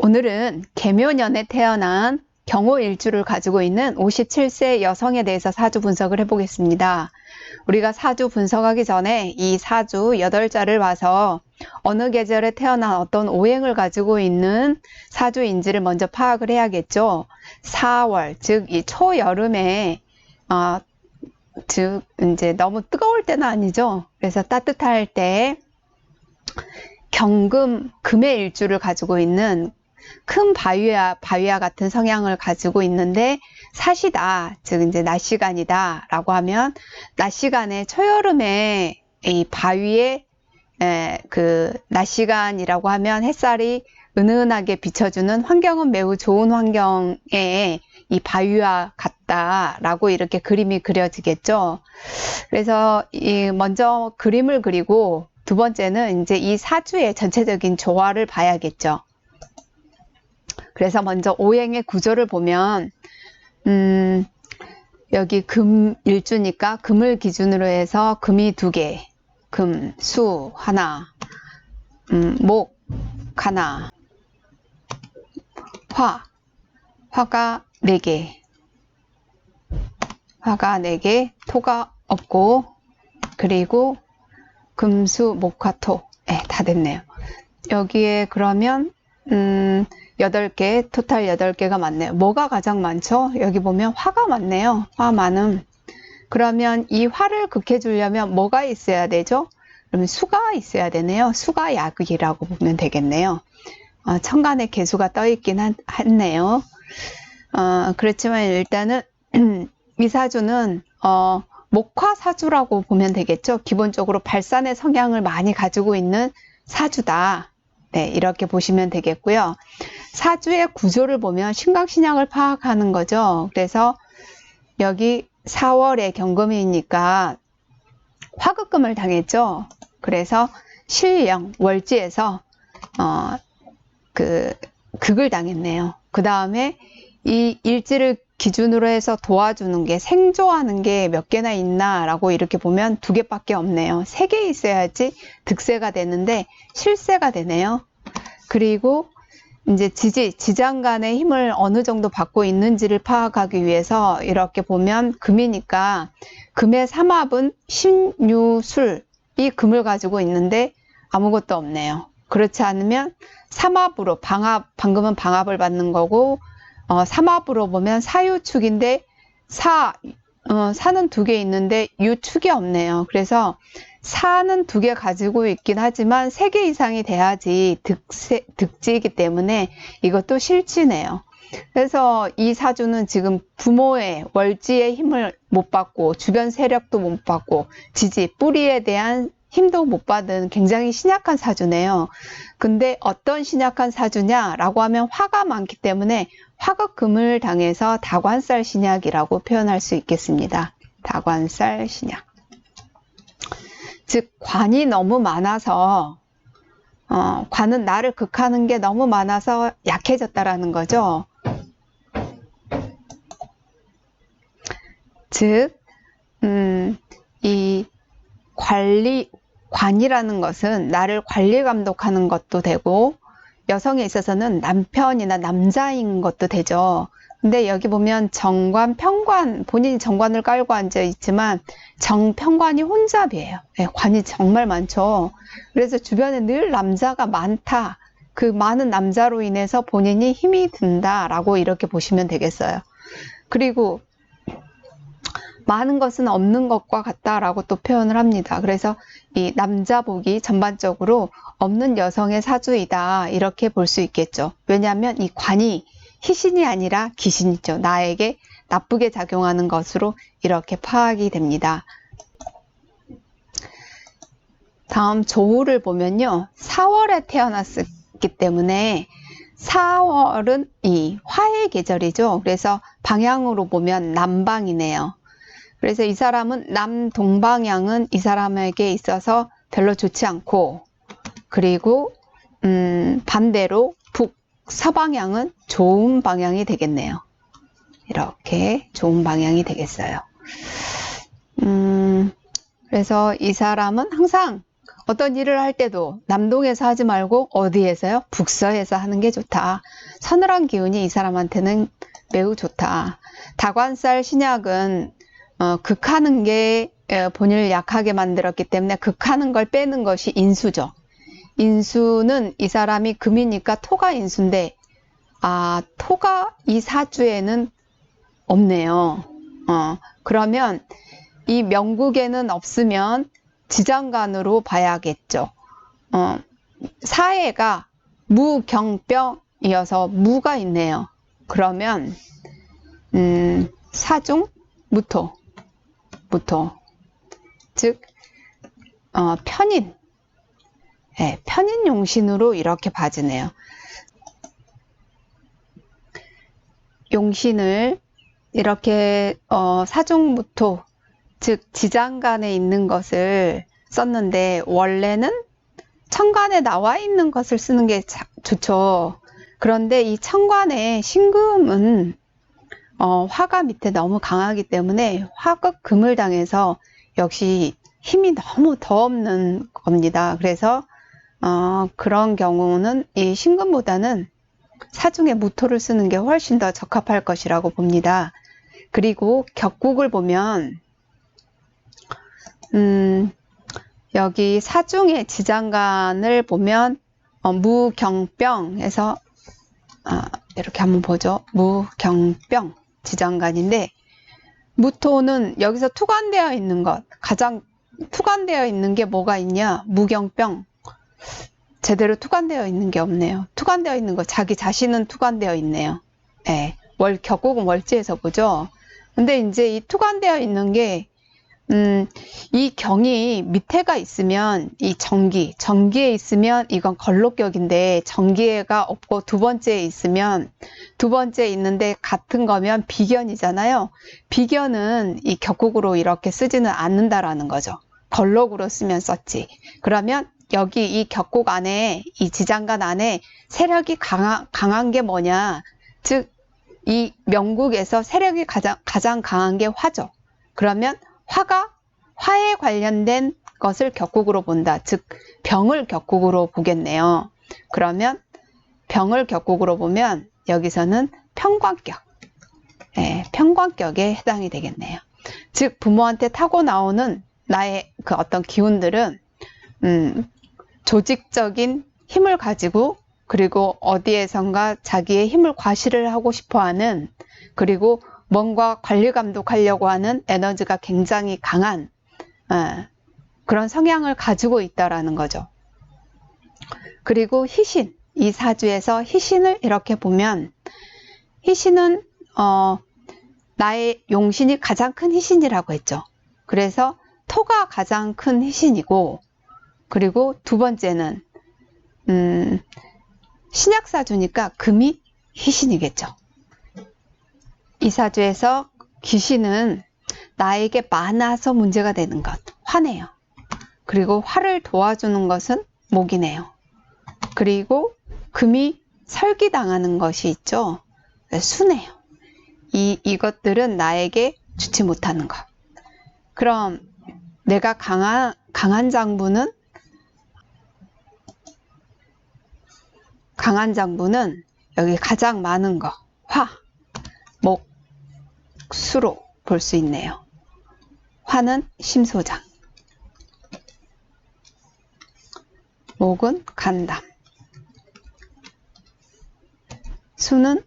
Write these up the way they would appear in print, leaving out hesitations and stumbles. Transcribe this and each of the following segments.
오늘은 계묘년에 태어난 경호일주를 가지고 있는 57세 여성에 대해서 사주 분석을 해보겠습니다. 우리가 사주 분석하기 전에 이 사주 8자를 봐서 어느 계절에 태어난 어떤 오행을 가지고 있는 사주인지를 먼저 파악을 해야겠죠. 4월, 즉 이 초여름에 즉 이제 너무 뜨거울 때는 아니죠. 그래서 따뜻할 때 금의 일주를 가지고 있는 큰 바위와 같은 성향을 가지고 있는데 사시다, 즉 이제 낮 시간이다 라고 하면 낮 시간에 초여름에 이 바위에 그 낮 시간이라고 하면 햇살이 은은하게 비춰주는 환경은 매우 좋은 환경에 이 바위와 같다라고 이렇게 그림이 그려지겠죠. 그래서 먼저 그림을 그리고 두 번째는 이제 이 사주의 전체적인 조화를 봐야겠죠. 그래서 먼저 오행의 구조를 보면 여기 금 일주니까 금을 기준으로 해서 금이 2개, 금, 수 하나, 목 하나, 화가 4개, 토가 없고, 그리고 금수 목화토, 다 됐네요. 여기에 그러면 8개, 토탈 8개가 많네요. 뭐가 가장 많죠? 여기 보면 화가 많네요. 화 많음. 그러면 이 화를 극해주려면 뭐가 있어야 되죠? 그러면 수가 있어야 되네요. 수가 약이라고 보면 되겠네요. 천간에 개수가 떠있긴 했네요. 그렇지만 일단은 이 사주는 목화사주라고 보면 되겠죠. 기본적으로 발산의 성향을 많이 가지고 있는 사주다. 네, 이렇게 보시면 되겠고요. 사주의 구조를 보면 신강신약을 파악하는 거죠. 그래서 여기 4월에 경금이니까 화극금을 당했죠. 그래서 신령, 월지에서 극을 당했네요. 그 다음에 이 일지를 기준으로 해서 도와주는 게 생조하는 게 몇 개나 있나 라고 이렇게 보면 2개밖에 없네요. 3개 있어야지 득세가 되는데 실세가 되네요. 그리고 이제 지장간의 힘을 어느 정도 받고 있는지를 파악하기 위해서 이렇게 보면 금이니까 금의 삼합은 신유술, 이 금을 가지고 있는데 아무것도 없네요. 그렇지 않으면 삼합으로 방금은 방합을 받는 거고 삼합으로 보면 사유축인데 사는 2개 있는데 유축이 없네요. 그래서 사는 2개 가지고 있긴 하지만 3개 이상이 돼야지 득지이기 때문에 이것도 실지네요. 그래서 이 사주는 지금 부모의 월지의 힘을 못 받고 주변 세력도 못 받고 뿌리에 대한 힘도 못 받은 굉장히 신약한 사주네요. 근데 어떤 신약한 사주냐라고 하면 화가 많기 때문에 화극금을 당해서 다관살 신약이라고 표현할 수 있겠습니다. 다관살 신약. 즉 관이 너무 많아서 관은 나를 극하는 게 너무 많아서 약해졌다라는 거죠. 즉 이 관이라는 것은 나를 관리 감독하는 것도 되고 여성에 있어서는 남편이나 남자인 것도 되죠. 근데 여기 보면 정관, 평관, 본인이 정관을 깔고 앉아 있지만 정평관이 혼잡이에요. 네, 관이 정말 많죠. 그래서 주변에 늘 남자가 많다. 그 많은 남자로 인해서 본인이 힘이 든다라고 이렇게 보시면 되겠어요. 그리고 많은 것은 없는 것과 같다라고 또 표현을 합니다. 그래서 이 남자복이 전반적으로 없는 여성의 사주이다 이렇게 볼 수 있겠죠. 왜냐하면 이 관이 희신이 아니라 귀신이죠. 나에게 나쁘게 작용하는 것으로 이렇게 파악이 됩니다. 다음 조우를 보면요. 4월에 태어났기 때문에 4월은 이 화의 계절이죠. 그래서 방향으로 보면 남방이네요. 그래서 이 사람은 남동방향은 이 사람에게 있어서 별로 좋지 않고, 그리고 반대로 북서방향은 좋은 방향이 되겠네요. 이렇게 좋은 방향이 되겠어요. 그래서 이 사람은 항상 어떤 일을 할 때도 남동에서 하지 말고 어디에서요? 북서에서 하는 게 좋다. 서늘한 기운이 이 사람한테는 매우 좋다. 다관살 신약은 극하는 게 본인을 약하게 만들었기 때문에 극하는 걸 빼는 것이 인수죠. 인수는 이 사람이 금이니까 토가 인수인데 토가 이 사주에는 없네요. 그러면 이 명국에는 없으면 지장간으로 봐야겠죠. 사해가 무경병이어서 무가 있네요. 그러면 사중 무토 즉 편인 편인 용신으로 이렇게 봐주네요. 용신을 이렇게 사중무토 즉 지장간에 있는 것을 썼는데 원래는 천간에 나와 있는 것을 쓰는 게 좋죠. 그런데 이 천간에 신금은 화가 밑에 너무 강하기 때문에 화극 금을 당해서 역시 힘이 너무 더 없는 겁니다. 그래서 그런 경우는 이 신금보다는 사중에 무토를 쓰는 게 훨씬 더 적합할 것이라고 봅니다. 그리고 격국을 보면 여기 사중의 지장간을 보면 무경병에서 이렇게 한번 보죠. 무경병 지장간인데 무토는 여기서 투관되어 있는 것, 가장 투관되어 있는 게 뭐가 있냐? 무경병. 제대로 투관되어 있는 게 없네요. 투관되어 있는 거 자기 자신은 투관되어 있네요. 예. 격국은 월지에서 보죠. 근데 이제 이 투관되어 있는 게 이 경이 밑에가 있으면 이 정기에 있으면 이건 걸록격인데 정기가 없고 두 번째에 있으면 두 번째에 있는데 같은 거면 비견이잖아요. 비견은 이 격국으로 이렇게 쓰지는 않는다라는 거죠. 걸록으로 쓰면 썼지. 그러면 여기 이 격국 안에 이 지장간 안에 세력이 강한 게 뭐냐? 즉 이 명국에서 세력이 가장 강한 게 화죠. 그러면 화에 관련된 것을 격국으로 본다. 즉 병을 격국으로 보겠네요. 그러면 병을 격국으로 보면 여기서는 편관격, 편관격에 해당이 되겠네요. 즉 부모한테 타고 나오는 나의 그 어떤 기운들은 조직적인 힘을 가지고 그리고 어디에선가 자기의 힘을 과시를 하고 싶어하는 그리고 뭔가 관리 감독하려고 하는 에너지가 굉장히 강한 그런 성향을 가지고 있다라는 거죠. 그리고 희신, 이 사주에서 희신을 이렇게 보면 희신은 나의 용신이 가장 큰 희신이라고 했죠. 그래서 토가 가장 큰 희신이고 그리고 두 번째는 신약사주니까 금이 희신이겠죠. 이 사주에서 귀신은 나에게 많아서 문제가 되는 것, 화네요. 그리고 화를 도와주는 것은 목이네요. 그리고 금이 설기당하는 것이 있죠. 수네요. 이것들은 나에게 좋지 못하는 것. 그럼 내가 강한 장부는 여기 가장 많은 거, 화, 목, 수로 볼 수 있네요. 화는 심소장, 목은 간담, 수는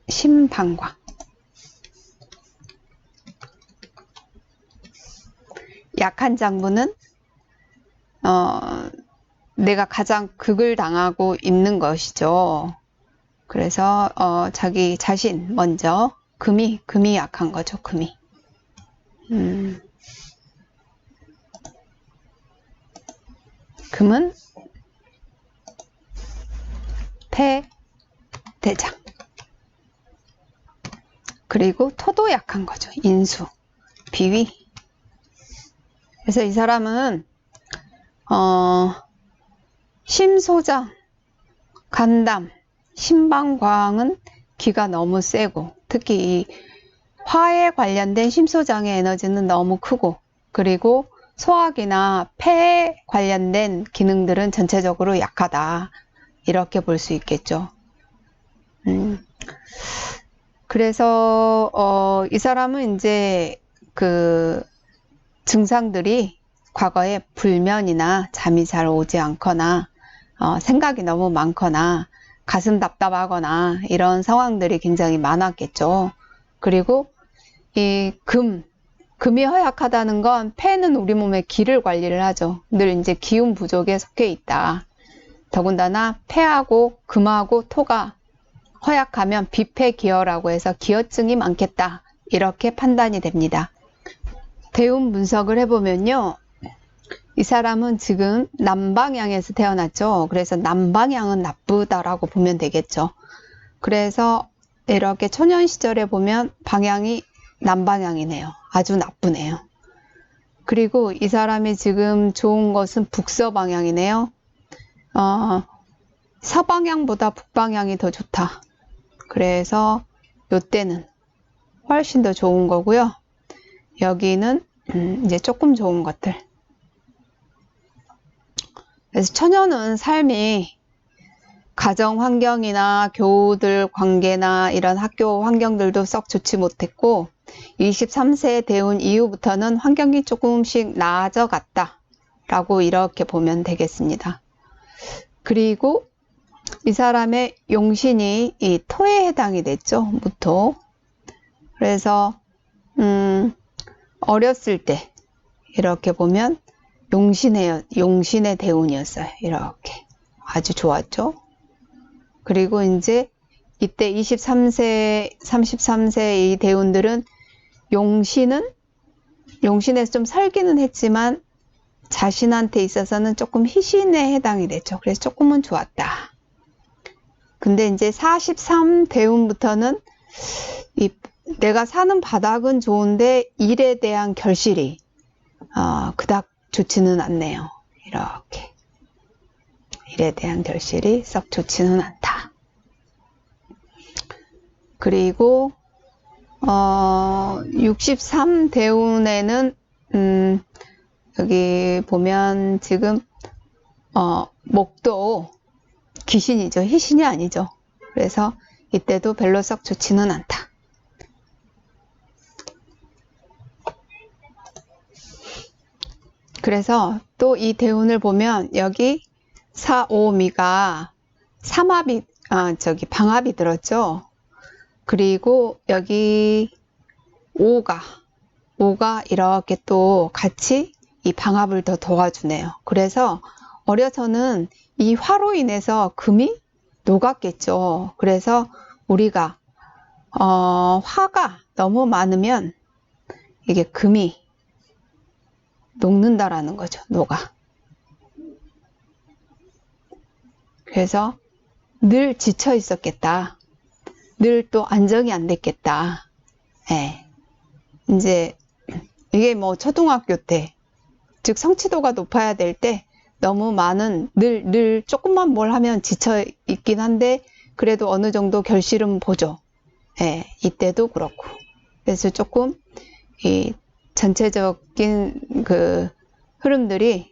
심방광. 약한 장부는 내가 가장 극을 당하고 있는 것이죠. 그래서 자기 자신 먼저 금이 약한 거죠. 금이. 금은 대장. 그리고 토도 약한 거죠. 인수, 비위. 그래서 이 사람은 심소장, 간담, 심방광은 기가 너무 세고 특히 이 화에 관련된 심소장의 에너지는 너무 크고 그리고 소화기나 폐에 관련된 기능들은 전체적으로 약하다. 이렇게 볼 수 있겠죠. 그래서 이 사람은 이제 그 증상들이 과거에 불면이나 잠이 잘 오지 않거나 생각이 너무 많거나 가슴 답답하거나 이런 상황들이 굉장히 많았겠죠. 그리고 이 금이 허약하다는 건 폐는 우리 몸의 기를 관리를 하죠. 늘 이제 기운 부족에 속해 있다. 더군다나 폐하고 금하고 토가 허약하면 비폐기여라고 해서 기여증이 많겠다. 이렇게 판단이 됩니다. 대운 분석을 해보면요. 이 사람은 지금 남방향에서 태어났죠. 그래서 남방향은 나쁘다라고 보면 되겠죠. 그래서 이렇게 초년 시절에 보면 방향이 남방향이네요. 아주 나쁘네요. 그리고 이 사람이 지금 좋은 것은 북서방향이네요. 서방향보다 북방향이 더 좋다. 그래서 요때는 훨씬 더 좋은 거고요. 여기는 이제 조금 좋은 것들. 그래서 처녀는 삶이 가정 환경이나 교우들 관계나 이런 학교 환경들도 썩 좋지 못했고 23세 대운 이후부터는 환경이 조금씩 나아져 갔다 라고 이렇게 보면 되겠습니다. 그리고 이 사람의 용신이 이 토에 해당이 됐죠. 무토. 그래서 어렸을 때 이렇게 보면 용신의 대운이었어요. 이렇게 아주 좋았죠. 그리고 이제 이때 23세, 33세 이 대운들은 용신에서 좀 살기는 했지만 자신한테 있어서는 조금 희신에 해당이 됐죠. 그래서 조금은 좋았다. 근데 이제 43 대운부터는 내가 사는 바닥은 좋은데 일에 대한 결실이 그닥 좋지는 않네요. 이렇게 일에 대한 결실이 썩 좋지는 않다. 그리고 63 대운에는 여기 보면 지금 목도 귀신이죠. 희신이 아니죠. 그래서 이때도 별로 썩 좋지는 않다. 그래서 또 이 대운을 보면 여기 4, 5, 미가 삼합이 방합이 들었죠. 그리고 여기 5가 이렇게 또 같이 이 방합을 더 도와주네요. 그래서 어려서는 이 화로 인해서 금이 녹았겠죠. 그래서 우리가 화가 너무 많으면 이게 금이 녹는다라는 거죠. 녹아. 그래서 늘 지쳐 있었겠다. 늘 또 안정이 안 됐겠다. 예. 이제 이게 뭐 초등학교 때, 즉 성취도가 높아야 될 때 너무 많은 늘 조금만 뭘 하면 지쳐 있긴 한데 그래도 어느 정도 결실은 보죠. 예. 이때도 그렇고. 그래서 조금 이 전체적인 그 흐름들이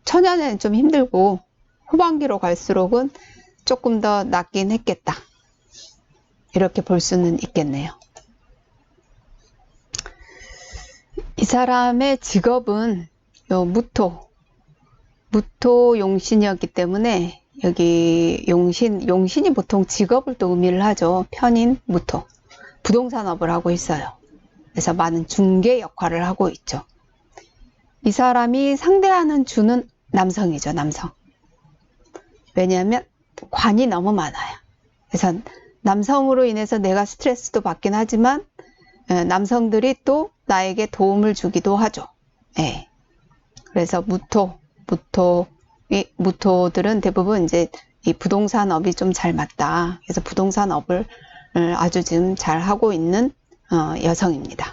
초년에는 좀 힘들고 후반기로 갈수록은 조금 더 낫긴 했겠다. 이렇게 볼 수는 있겠네요. 이 사람의 직업은 요 무토 용신이었기 때문에 여기 용신이 보통 직업을 또 의미를 하죠. 편인 무토. 부동산업을 하고 있어요. 그래서 많은 중개 역할을 하고 있죠. 이 사람이 상대하는 주는 남성이죠. 남성. 왜냐하면 관이 너무 많아요. 그래서 남성으로 인해서 내가 스트레스도 받긴 하지만 남성들이 또 나에게 도움을 주기도 하죠. 예. 그래서 무토들은 대부분 이제 이 부동산업이 좀 잘 맞다. 그래서 부동산업을 아주 지금 잘 하고 있는 여성입니다.